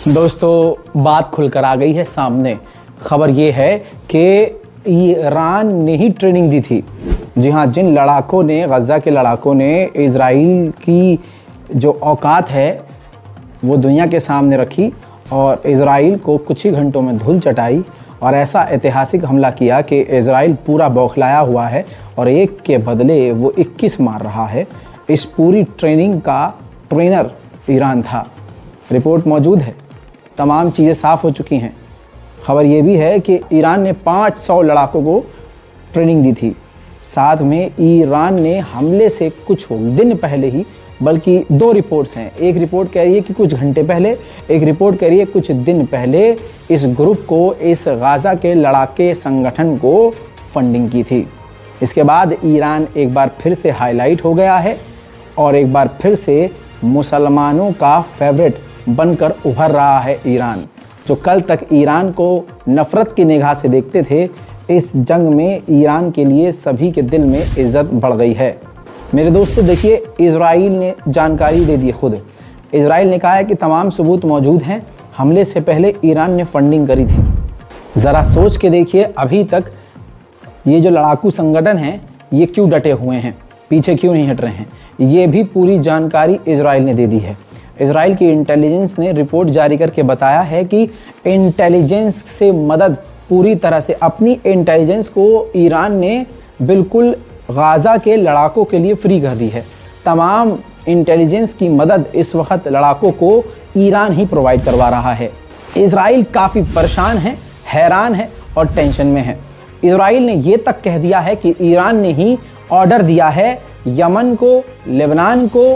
दोस्तों बात खुलकर आ गई है सामने। खबर ये है कि ईरान ने ही ट्रेनिंग दी थी। जी हाँ, जिन लड़ाकों ने, गज़ा के लड़ाकों ने इजराइल की जो औकात है वो दुनिया के सामने रखी और इजराइल को कुछ ही घंटों में धूल चटाई और ऐसा ऐतिहासिक हमला किया कि इजराइल पूरा बौखलाया हुआ है और एक के बदले वो 21 मार रहा है। इस पूरी ट्रेनिंग का ट्रेनर ईरान था। रिपोर्ट मौजूद है, तमाम चीज़ें साफ़ हो चुकी हैं। खबर ये भी है कि ईरान ने 500 लड़ाकों को ट्रेनिंग दी थी। साथ में ईरान ने हमले से कुछ दिन पहले ही, बल्कि 2 रिपोर्ट्स हैं, एक रिपोर्ट कह रही है कि कुछ घंटे पहले, एक रिपोर्ट कह रही है कुछ दिन पहले इस ग्रुप को, इस गाज़ा के लड़ाके संगठन को फंडिंग की थी। इसके बाद ईरान एक बार फिर से हाईलाइट हो गया है और एक बार फिर से मुसलमानों का फेवरेट बनकर उभर रहा है ईरान। जो कल तक ईरान को नफ़रत की निगाह से देखते थे, इस जंग में ईरान के लिए सभी के दिल में इज़्ज़त बढ़ गई है। मेरे दोस्तों देखिए, इजराइल ने जानकारी दे दी खुद। इजराइल ने कहा है कि तमाम सबूत मौजूद हैं, हमले से पहले ईरान ने फंडिंग करी थी। ज़रा सोच के देखिए, अभी तक ये जो लड़ाकू संगठन हैं ये क्यों डटे हुए हैं, पीछे क्यों नहीं हट रहे हैं। ये भी पूरी जानकारी इजराइल ने दे दी है। इजराइल की इंटेलिजेंस ने रिपोर्ट जारी करके बताया है कि इंटेलिजेंस से मदद, पूरी तरह से अपनी इंटेलिजेंस को ईरान ने बिल्कुल गाज़ा के लड़ाकों के लिए फ्री कर दी है। तमाम इंटेलिजेंस की मदद इस वक्त लड़ाकों को ईरान ही प्रोवाइड करवा रहा है। इजराइल काफ़ी परेशान है, हैरान है और टेंशन में है। इजराइल ने ये तक कह दिया है कि ईरान ने ही ऑर्डर दिया है यमन को, लेबनान को,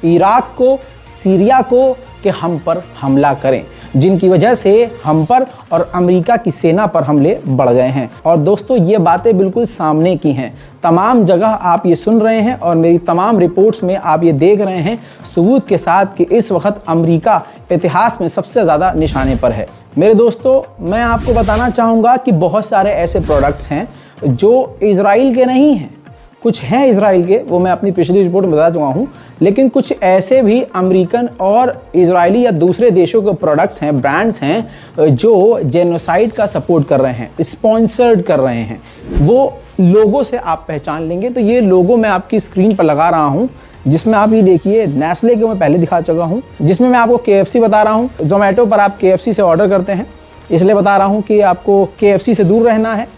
इराक को, सीरिया को कि हम पर हमला करें, जिनकी वजह से हम पर और अमेरिका की सेना पर हमले बढ़ गए हैं। और दोस्तों ये बातें बिल्कुल सामने की हैं, तमाम जगह आप ये सुन रहे हैं और मेरी तमाम रिपोर्ट्स में आप ये देख रहे हैं सबूत के साथ कि इस वक्त अमेरिका इतिहास में सबसे ज़्यादा निशाने पर है। मेरे दोस्तों, मैं आपको बताना चाहूँगा कि बहुत सारे ऐसे प्रोडक्ट्स हैं जो इजराइल के नहीं हैं। कुछ हैं इजराइल के, वो मैं अपनी पिछली रिपोर्ट में बता चुका हूँ, लेकिन कुछ ऐसे भी अमेरिकन और इजरायली या दूसरे देशों के प्रोडक्ट्स हैं, ब्रांड्स हैं जो जेनोसाइड का सपोर्ट कर रहे हैं, स्पॉन्सर्ड कर रहे हैं। वो लोगों से आप पहचान लेंगे। तो ये लोगो मैं आपकी स्क्रीन पर लगा रहा हूँ, जिसमें आप ये देखिए, नेस्ले के मैं पहले दिखा चुका हूँ, जिसमें मैं आपको KFC बता रहा हूँ। जोमेटो पर आप KFC से ऑर्डर करते हैं, इसलिए बता रहा हूँ कि आपको KFC से दूर रहना है।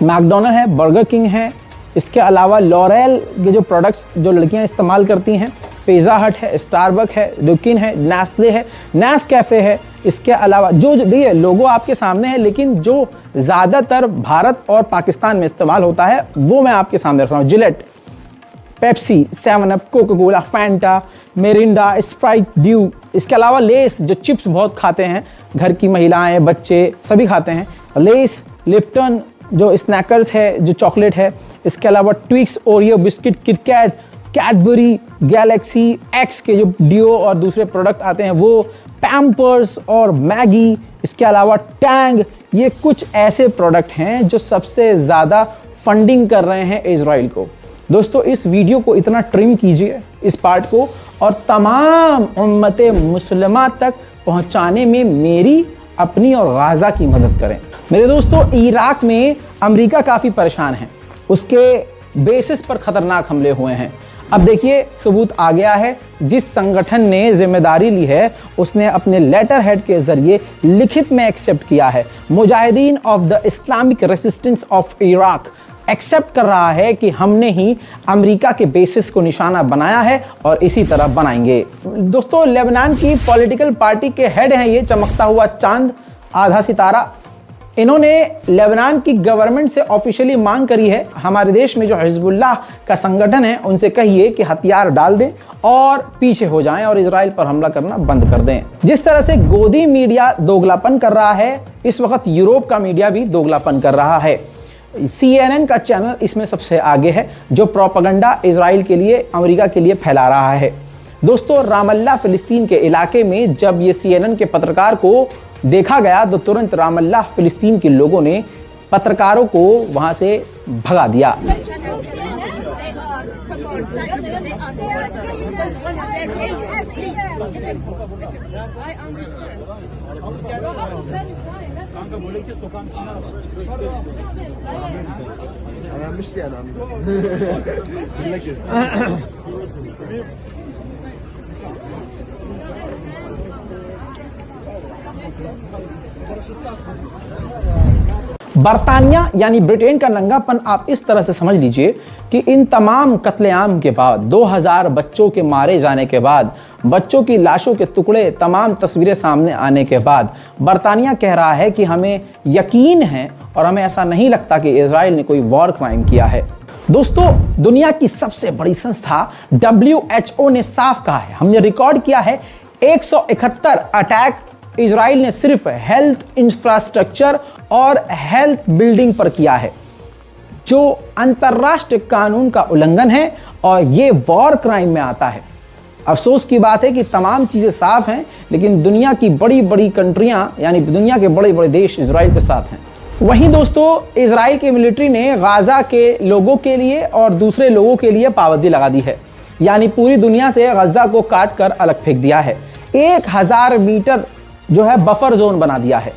मैकडोनल्ड है, बर्गर किंग है, इसके अलावा लॉरेल के जो प्रोडक्ट्स जो लड़कियां इस्तेमाल करती हैं, पिज़्ज़ा हट है, स्टारबक है, डुकिन है, नेस्ले है, नेस्कैफे है। इसके अलावा जो देखिए लोगो आपके सामने है, लेकिन जो ज़्यादातर भारत और पाकिस्तान में इस्तेमाल होता है वो मैं आपके सामने रख रहा हूँ। Gillette, Pepsi, 7 up, Coca Cola, Fanta, Mirinda, Sprite, due. इसके अलावा लेस, जो चिप्स बहुत खाते हैं, घर की महिलाएँ, बच्चे सभी खाते हैं, लेस, लिप्टन जो स्नैकर्स है, जो चॉकलेट है। इसके अलावा Twix, Oreo biscuit, KitKat, Cadbury, Galaxy x के जो डियो और दूसरे प्रोडक्ट आते हैं वो, पैम्पर्स और मैगी। इसके अलावा टैंग। ये कुछ ऐसे प्रोडक्ट हैं जो सबसे ज़्यादा फंडिंग कर रहे हैं इजराइल को। दोस्तों इस वीडियो को इतना ट्रिम कीजिए, इस पार्ट को, और तमाम उम्मते मुस्लिमा तक पहुँचाने में मेरी, अपनी और गाज़ा की मदद करें। मेरे दोस्तों, इराक में अमेरिका काफ़ी परेशान है, उसके बेसिस पर खतरनाक हमले हुए हैं। अब देखिए सबूत आ गया है। जिस संगठन ने जिम्मेदारी ली है उसने अपने लेटर हेड के जरिए लिखित में एक्सेप्ट किया है। Mujahideen of the Islamic resistance of Iraq accept कर रहा है कि हमने ही अमेरिका के बेसिस को निशाना बनाया है और इसी तरह बनाएंगे। दोस्तों लेबनान की पॉलिटिकल पार्टी के हेड हैं ये, चमकता हुआ चांद, आधा सितारा। इन्होंने लेबनान की गवर्नमेंट से ऑफिशियली मांग करी है, हमारे देश में जो हिजबुल्लाह का संगठन है उनसे कहिए कि हथियार डाल दें और पीछे हो जाएं और इजराइल पर हमला करना बंद कर दें। जिस तरह से गोदी मीडिया दोगलापन कर रहा है, इस वक्त यूरोप का मीडिया भी दोगलापन कर रहा है। CNN का चैनल इसमें सबसे आगे है, जो प्रोपेगेंडा इजराइल के लिए, अमेरिका के लिए फैला रहा है। दोस्तों रामल्ला फिलिस्तीन के इलाके में जब ये CNN के पत्रकार को देखा गया तो तुरंत रामल्ला फिलिस्तीन के लोगों ने पत्रकारों को वहां से भगा दिया। I understand बरतानिया यानी ब्रिटेन का नंगापन आप इस तरह से समझ लीजिए कि इन तमाम कत्लेआम के बाद, 2000 बच्चों के मारे जाने के बाद, बच्चों की लाशों के टुकड़े, तमाम तस्वीरें सामने आने के बाद बरतानिया कह रहा है कि हमें यकीन है और हमें ऐसा नहीं लगता कि इजराइल ने कोई वॉर क्राइम किया है। दोस्तों, दुनिया की सबसे बड़ी संस्था WHO ने साफ कहा है, हमने रिकॉर्ड किया है 171 अटैक इजराइल ने सिर्फ हेल्थ इंफ्रास्ट्रक्चर और हेल्थ बिल्डिंग पर किया है, जो अंतर्राष्ट्रीय कानून का उल्लंघन है और यह वॉर क्राइम में आता है। अफसोस की बात है कि तमाम चीजें साफ हैं, लेकिन दुनिया की बड़ी बड़ी कंट्रियां यानी दुनिया के बड़े बड़े देश इजराइल के साथ हैं। वहीं दोस्तों, इजराइल की मिलिट्री ने गाजा के लोगों के लिए और दूसरे लोगों के लिए पाबंदी लगा दी है, यानी पूरी दुनिया से गाजा को काट कर अलग फेंक दिया है। 1000 मीटर जो है बफर जोन बना दिया है।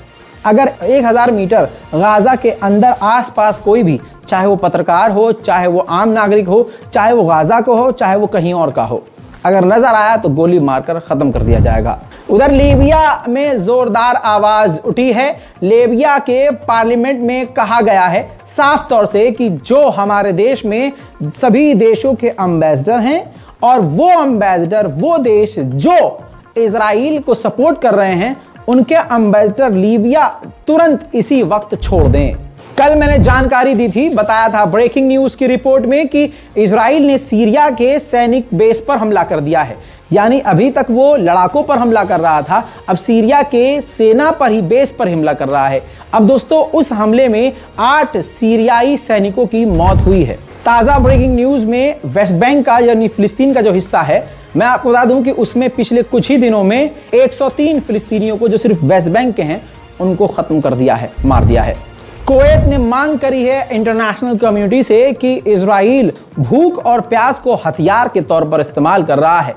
अगर 1000 मीटर गाजा के अंदर आसपास कोई भी, चाहे वो पत्रकार हो, चाहे वो आम नागरिक हो, चाहे वो गाजा को हो, चाहे वो कहीं और का हो, अगर नजर आया तो गोली मारकर खत्म कर दिया जाएगा। उधर लीबिया में जोरदार आवाज उठी है। लीबिया के पार्लियामेंट में कहा गया है साफ तौर से कि जो हमारे देश में सभी देशों के एम्बेसडर हैं और वो एम्बेसडर, वो देश जो इजराइल को सपोर्ट कर रहे हैं, उनके एम्बेसडर लीबिया तुरंत इसी वक्त छोड़ दें। कल मैंने जानकारी दी थी, बताया था ब्रेकिंग न्यूज की रिपोर्ट में कि इजराइल ने सीरिया के सैनिक बेस पर हमला कर दिया है। यानी अभी तक वो लड़ाकों पर हमला कर रहा था, अब सीरिया के सेना पर ही, बेस पर हमला कर रहा है। अब दोस्तों, उस हमले में 8 सीरियाई सैनिकों की मौत हुई है। ताजा ब्रेकिंग न्यूज में वेस्ट बैंक का यानी फिलिस्तीन का जो हिस्सा है, मैं आपको बता दूं कि उसमें पिछले कुछ ही दिनों में 103 फिलिस्तीनियों को, जो सिर्फ वेस्ट बैंक के हैं, उनको खत्म कर दिया है, मार दिया है। कुवैत ने मांग करी है इंटरनेशनल कम्युनिटी से कि इजराइल भूख और प्यास को हथियार के तौर पर इस्तेमाल कर रहा है,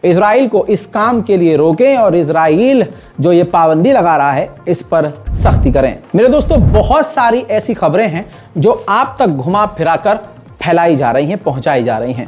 इजराइल को इस काम के लिए रोकें और इजराइल जो ये पाबंदी लगा रहा है इस पर सख्ती करें। मेरे दोस्तों, बहुत सारी ऐसी खबरें हैं जो आप तक घुमा फिरा कर फैलाई जा रही हैं, पहुंचाई जा रही हैं।